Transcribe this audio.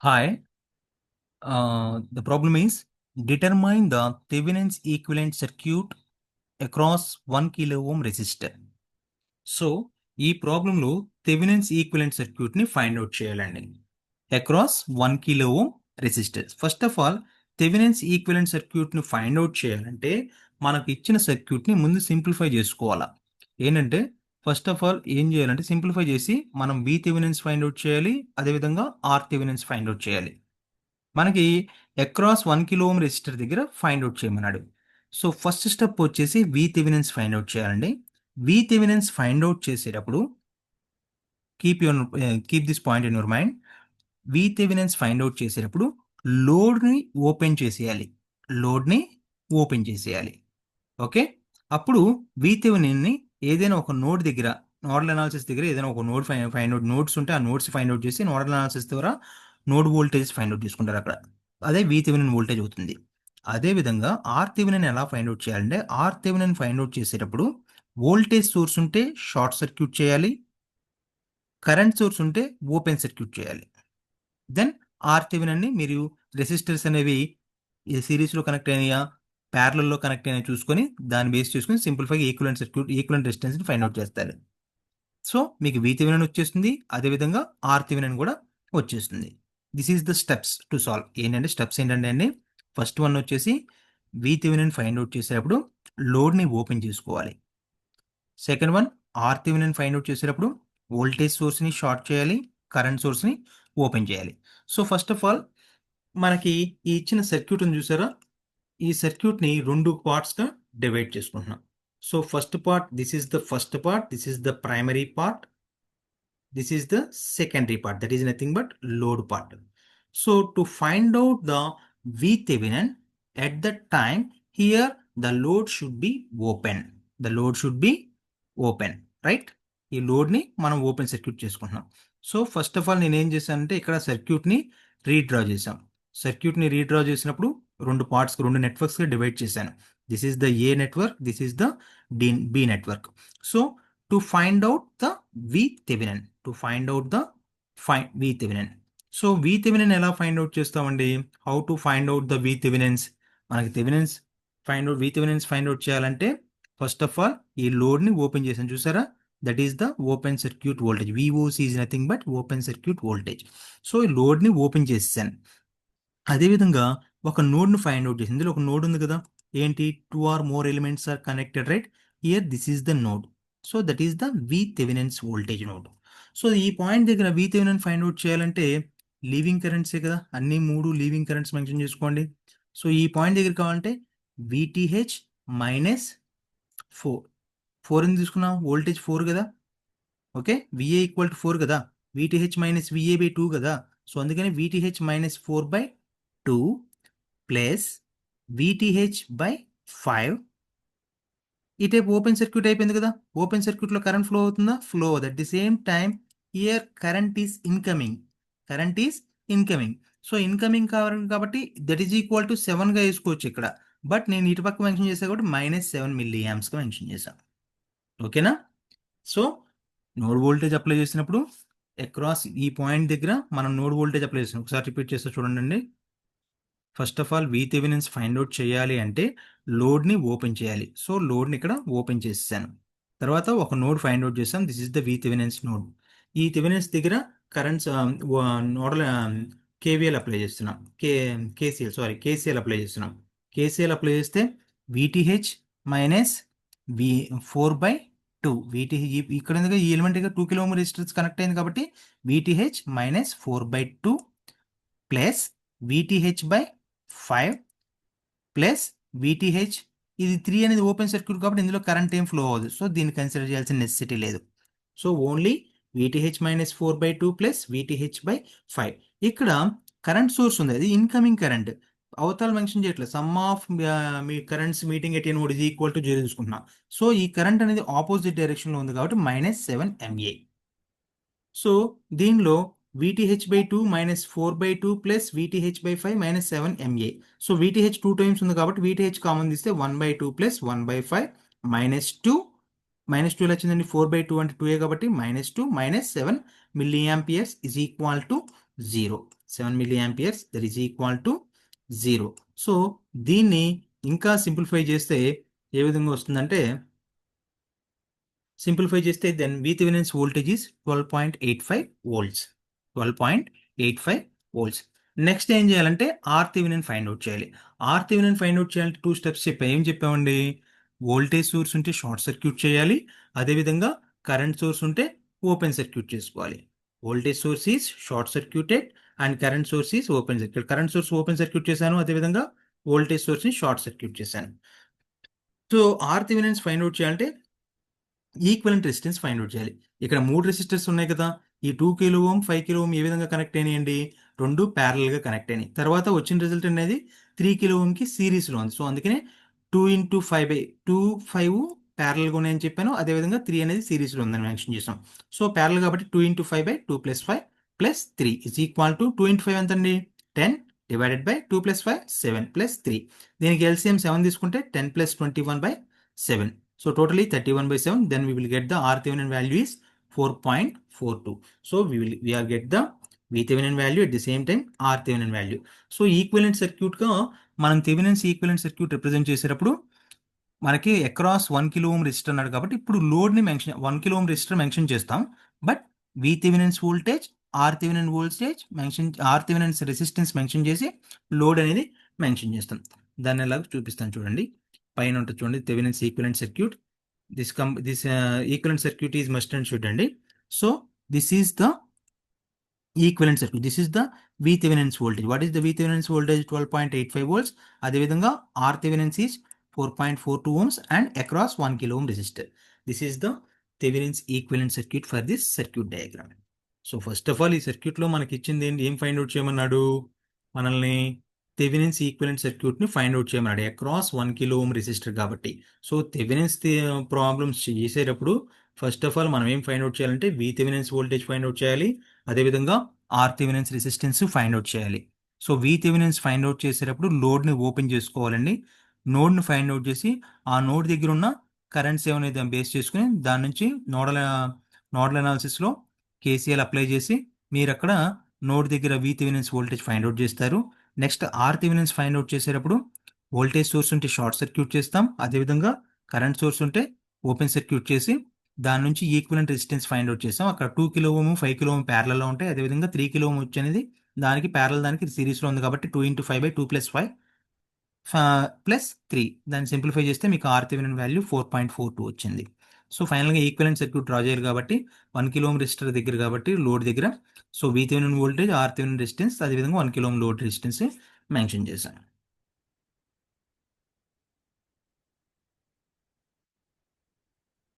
Hi, the problem is determine the Thevenin's equivalent circuit across 1 kilo ohm resistor. So ఈ ప్రాబ్లంలో Thevenin's equivalent circuit ని find out చేయాలండి across 1 kilo ohm resistor. First of all Thevenin's equivalent circuit ని find out చేయాలంటే మనకు ఇచ్చిన circuit ని ముందు సింప్లిఫై చేసుకోవాలా. ఏంటంటే ఫస్ట్ ఆఫ్ ఆల్ ఏం చేయాలంటే సింప్లిఫై చేసి మనం వి థెవెనిన్స్ ఫైండ్ అవుట్ చేయాలి, అదేవిధంగా ఆర్ థెవెనిన్స్ ఫైండ్ అవుట్ చేయాలి. మనకి అక్రాస్ 1 కిలో ఓమ్ రెసిస్టర్ దగ్గర ఫైండ్ అవుట్ చేయమన్నాడు. సో ఫస్ట్ స్టెప్ వచ్చేసి వి థెవెనిన్స్ ఫైండ్ అవుట్ చేయాలండి. వి థెవెనిన్స్ ఫైండ్ అవుట్ చేసేటప్పుడు keep this point in your mind. V Thevenin's find out చేసేటప్పుడు లోడ్ని open చేసేయాలి. లోడ్ని ఓపెన్ చేసేయాలి. ఓకే, అప్పుడు వి థెవెనిన్ని ఏదైనా ఒక నోడ్ దగ్గర నోడల్ అనాలిసిస్ దగ్గర ఏదైనా ఒక నోడ్ ఫైండ్ అవుట్ నోడ్స్ ఉంటే ఆ నోడ్స్ ఫైండ్ అవుట్ చేసి నోడల్ అనాలిసిస్ ద్వారా నోడ్ వోల్టేజ్ ఫైండ్ అవుట్ చేసుకుంటారు. అక్కడ అదే వి థెవెనిన్ వోల్టేజ్ అవుతుంది. అదేవిధంగా ఆర్ థెవెనిన్ ఎలా ఫైండ్ అవుట్ చేయాలంటే ఆర్ థెవెనిన్ ఫైండ్ అవుట్ చేసేటప్పుడు వోల్టేజ్ సోర్స్ ఉంటే షార్ట్ సర్క్యూట్ చేయాలి, కరెంట్ సోర్స్ ఉంటే ఓపెన్ సర్క్యూట్ చేయాలి. దెన్ ఆర్ థెవెనిన్ని మీరు రెసిస్టర్స్ అనేవి సిరీస్లో కనెక్ట్ అయినాయా ప్యారలల్లో కనెక్ట్ అయినా చూసుకొని దాన్ని బేస్ చేసుకుని సింప్లిఫై ఈక్వలెంట్ సర్క్యూట్ ఈక్వలెంట్ రెసిస్టెన్స్ని ఫైండ్ అవుట్ చేస్తారు. సో మీకు వి థెవెనిన్ వచ్చేస్తుంది, అదేవిధంగా ఆర్ థెవెనిన్ కూడా వచ్చేస్తుంది. This is the steps to solve. ఏంటంటే స్టెప్స్ ఏంటంటే అండి, ఫస్ట్ వన్ వచ్చేసి వి థెవెనిన్ ఫైండ్ అవుట్ చేసేటప్పుడు లోడ్ని ఓపెన్ చేసుకోవాలి. Second one or Thevenin find out చేసేటప్పుడు వోల్టేజ్ సోర్స్ని షార్ట్ చేయాలి, కరెంట్ సోర్స్ని ఓపెన్ చేయాలి. సో ఫస్ట్ ఆఫ్ ఆల్ మనకి ఈ ఇచ్చిన సర్క్యూట్ ఉంది చూసారా, ఈ సర్క్యూట్ని రెండు పార్ట్స్గా డివైడ్ చేసుకుంటున్నాం. So first part, this is the first part, this is the primary part, this is the secondary part, that is nothing but load part. So to find out the VThevenin at that time, here the load should be open. The load should be open, right? ఈ లోడ్ని మనం open circuit చేసుకుంటున్నాం. So first of all నేను ఏం చేశానంటే ఇక్కడ సర్క్యూట్ని redraw చేశాం. సర్క్యూట్ని రీడ్రా చేసినప్పుడు రెండు పార్ట్స్, రెండు నెట్వర్క్స్గా డివైడ్ చేశాను. This is the A network, this is the B network. So to find out the VThevenin, to find out the VThevenin. So VThevenin ఎలా ఫైండ్ అవుట్ చేస్తామండి? How to find out the VThevenins? మనకి Thevenin's VThevenins find out చేయాలంటే first of all ఈ లోడ్ని open చేసాను చూసారా, that is the open circuit voltage. VOC is nothing but open circuit voltage. So ఈ లోడ్ని ఓపెన్ చేసేసాను. అదేవిధంగా ఒక నోడ్ను ఫైండ్ అవుట్ చేసి, ఇందులో ఒక నోడ్ ఉంది కదా, ఏంటి, 2 or more elements are connected, right? Here this is the node. So that is the VThevenin's voltage node. So ఈ పాయింట్ దగ్గర VThevenin ఫైండ్ అవుట్ చేయాలంటే లీవింగ్ కరెంట్సే కదా, అన్ని మూడు లీవింగ్ కరెంట్స్ మెన్షన్ చేసుకోండి. సో ఈ పాయింట్ దగ్గర కావాలంటే VTH మైనస్ 4, 4 అని తీసుకున్నాం, వోల్టేజ్ 4 కదా. ఓకే, VA ఈక్వల్ టు 4 కదా, VTH మైనస్ VA బై 2 కదా. సో అందుకని VTH minus 4/2 plus VTH by 5. ఈ టైప్ ఓపెన్ సర్క్యూట్ అయిపోయింది కదా. ఓపెన్ సర్క్యూట్లో కరెంట్ ఫ్లో అవుతుందా? Flow. At the same time here current is incoming, current is incoming. So incoming కాబట్టి that is equal to 7గా వేసుకోవచ్చు ఇక్కడ. బట్ నేను ఇటు పక్క మెన్షన్ చేసా కాబట్టి -7 మిల్లీ యాంప్స్గా మెన్షన్ చేశాను. ఓకేనా? సో నోడ్ వోల్టేజ్ అప్లై చేసినప్పుడు అక్రాస్ ఈ పాయింట్ దగ్గర మనం నోడ్ వోల్టేజ్ అప్లై చేస్తాం. ఒకసారి రిపీట్ చేస్తే చూడండి. First of all VThevenin's find out చేయాలి అంటే లోడ్ని ఓపెన్ చేయాలి. సో లోడ్ని ఇక్కడ ఓపెన్ చేసేసాను. తర్వాత ఒక నోడ్ ఫైండ్ అవుట్ చేసాం, this is the VThevenin's node. ఈ థెవెనిన్స్ దగ్గర కరెంట్స్ నోడల్ KVL అప్లై చేస్తున్నాం, KCL అప్లై చేస్తున్నాం. KCL అప్లై చేస్తే VTH మైనస్ 4/2. VTH ఇక్కడ ఈ ఎలిమెంట్ దగ్గర 2 కిలో ఓం రెసిస్టర్స్ కనెక్ట్ అయింది కాబట్టి VTH minus 4/2 plus VTH by 5 plus VTH, ఇది 3 అనేది ఓపెన్ సర్క్యూట్ కాబట్టి ఇందులో కరెంట్ ఏం ఫ్లో అవ్వదు. సో దీన్ని కన్సిడర్ చేయాల్సిన నెసెసిటీ లేదు. So only VTH minus 4/2 plus VTH by 5. ఇక్కడ కరెంట్ సోర్స్ ఉంది, అది ఇన్కమింగ్ కరెంట్. అవతల మెన్షన్ చేయట్లేదు, some of me currents meeting at node is equal to 0 తీసుకుంటున్నా. సో ఈ కరెంట్ అనేది ఆపోజిట్ డైరెక్షన్లో ఉంది కాబట్టి -7 MA. సో దీనిలో VTH by 2 minus 4/2 plus VTH by 5 -7 MA. So VTH 2 times ఉంది కాబట్టి VTH కామన్ తీస్తే 1/2 ప్లస్ 1/5 -2. -2 వచ్చిందండి, 4/2 అంటే 2A కాబట్టి -2 -7 milli amperes is equal to zero. 7 milli amperes that is equal to zero. So దీన్ని ఇంకా సింప్లిఫై చేస్తే ఏ విధంగా వస్తుందంటే, సింప్లిఫై చేస్తే then VThevenin's voltage is 12.85 volts. 12.85 volts. Next ఏం చేయాలంటే RThevenin ఫైండ్ అవుట్ చేయాలి. RThevenin ఫైండ్ అవుట్ చేయాలంటే 2 స్టెప్స్ ఏం చెప్పామండి? వోల్టేజ్ సోర్స్ ఉంటే షార్ట్ సర్క్యూట్ చేయాలి. అదేవిధంగా కరెంట్ సోర్స్ ఉంటే ఓపెన్ సర్క్యూట్ చేసుకోవాలి. Voltage source is short circuited and current source is open circuit. Current source open circuit చేశాను, అదేవిధంగా వోల్టేజ్ సోర్స్ని షార్ట్ సర్క్యూట్ చేశాను. సో RThevenin ఫైండ్ అవుట్ చేయాలంటే ఈక్వలెంట్ రెసిస్టెన్స్ ఫైండ్ అవుట్ చేయాలి. ఇక్కడ 3 రెసిస్టర్స్ ఉన్నాయి కదా, ఈ 2 కిలో ఓం 5 కిలో ఓం ఏ విధంగా కనెక్ట్ అయినాయండి? రెండు ప్యారల్గా కనెక్ట్ అయినాయి. తర్వాత వచ్చిన రిజల్ట్ అనేది 3 కిలో ఓంకి సిరీస్లో ఉంది. సో అందుకనే 2 ఇంటూ 5/2 5 ప్యారల్గా ఉన్నాయని చెప్పాను. అదేవిధంగా 3 అనేది సిరీస్లో ఉందని మెన్షన్ చేసాం. సో ప్యారల్ కాబట్టి 2 into 5/2 + 5 + 3 is equal to 2 into 5 ఎంతండి? 10 డివైడెడ్ బై 2 + 5 7 + 3. దీనికి ఎల్సిఎం 7 తీసుకుంటే 10 + 21/7. So totally 31/7. Then we will get the RThevenin value is 4.42. So we are get the VThevenin value at the same time RThevenin value. So equivalent circuit గా మనం Thevenin's equivalent circuit represent చేసేటప్పుడు మనకి across 1 kilo ohm resistor అన్నాడు కాబట్టి ఇప్పుడు load ని mention 1 kilo ohm resistor mention చేస్తాం. But VThevenin's voltage, RThevenin voltage mention, RThevenin's resistance mention చేసి లోడ్ అనేది మెన్షన్ చేస్తాం. దాన్ని ఎలాగో చూపిస్తాను చూడండి. పైన ఉంటుంది చూడండి, Thevenin's equivalent circuit. This equivalent circuit is must and should అండి. So this is the equivalent circuit. This is the VThevenin's voltage. What is the VThevenin's voltage? 12.85 volts. అదేవిధంగా RThevenin's is 4.42 ohms and across 1 kilo ohm resistor. This is the Thevenin's equivalent circuit for this circuit diagram. So first of all ఈ సర్క్యూట్లో మనకి ఇచ్చింది ఏంటి? ఏం find out చేయమన్నాడు మనల్ని? Thevenin's equivalent సర్క్యూట్ని ఫైండ్ అవుట్ చేయమన్నాడు అక్రాస్ 1 కిలో ఓం రెసిస్టర్ కాబట్టి. సో థెవెనిన్స్ ప్రాబ్లమ్స్ చేసేటప్పుడు ఫస్ట్ ఆఫ్ ఆల్ మనం ఏం ఫైండ్ అవుట్ చేయాలంటే VThevenin's వోల్టేజ్ ఫైండ్ అవుట్ చేయాలి. అదేవిధంగా RThevenin's రెసిస్టెన్స్ ఫైండ్ అవుట్ చేయాలి. సో VThevenin's ఫైండ్ అవుట్ చేసేటప్పుడు లోడ్ని ఓపెన్ చేసుకోవాలండి. నోడ్ని ఫైండ్ అవుట్ చేసి ఆ నోడ్ దగ్గర ఉన్న కరెంట్స్ ఏమైనా బేస్ చేసుకుని దాని నుంచి నోడల్ అనాలిసిస్లో KCL అప్లై చేసి మీరు అక్కడ నోడ్ దగ్గర VThevenin's వోల్టేజ్ ఫైండ్ అవుట్ చేస్తారు. నెక్స్ట్ RThevenin's ఫైండ్ అవుట్ చేసేటప్పుడు వోల్టేజ్ సోర్స్ ఉంటే షార్ట్ సర్క్యూట్ చేస్తాం. అదేవిధంగా కరెంట్ సోర్స్ ఉంటే ఓపెన్ సర్క్యూట్ చేసి దాని నుంచి ఈక్వివలెంట్ రెసిస్టెన్స్ ఫైండ్ అవుట్ చేస్తాం. అక్కడ 2 కిలో ఓం 5 కిలో ఓం ప్యారలలో ఉంటాయి. అదేవిధంగా 3 కిలో ఓం వచ్చి దానికి ప్యారల్ దానికి సిరీస్లో ఉంది కాబట్టి 2 ఇంటూ 5/2 + 5 +3. దాన్ని సింప్లిఫై చేస్తే మీకు RThevenin వాల్యూ 4.42 వచ్చింది. సో ఫైనల్గా ఈక్వివలెంట్ సర్క్యూట్ డ్రా చేయాలి కాబట్టి 1 కిలో ఓం రెసిస్టర్ దగ్గర కాబట్టి లోడ్ దగ్గర so VThevenin voltage, RThevenin resistance, అదేవిధంగా 1 కిలో ఓం లోడ్ రెసిస్టెన్స్ మెన్షన్ చేశాను.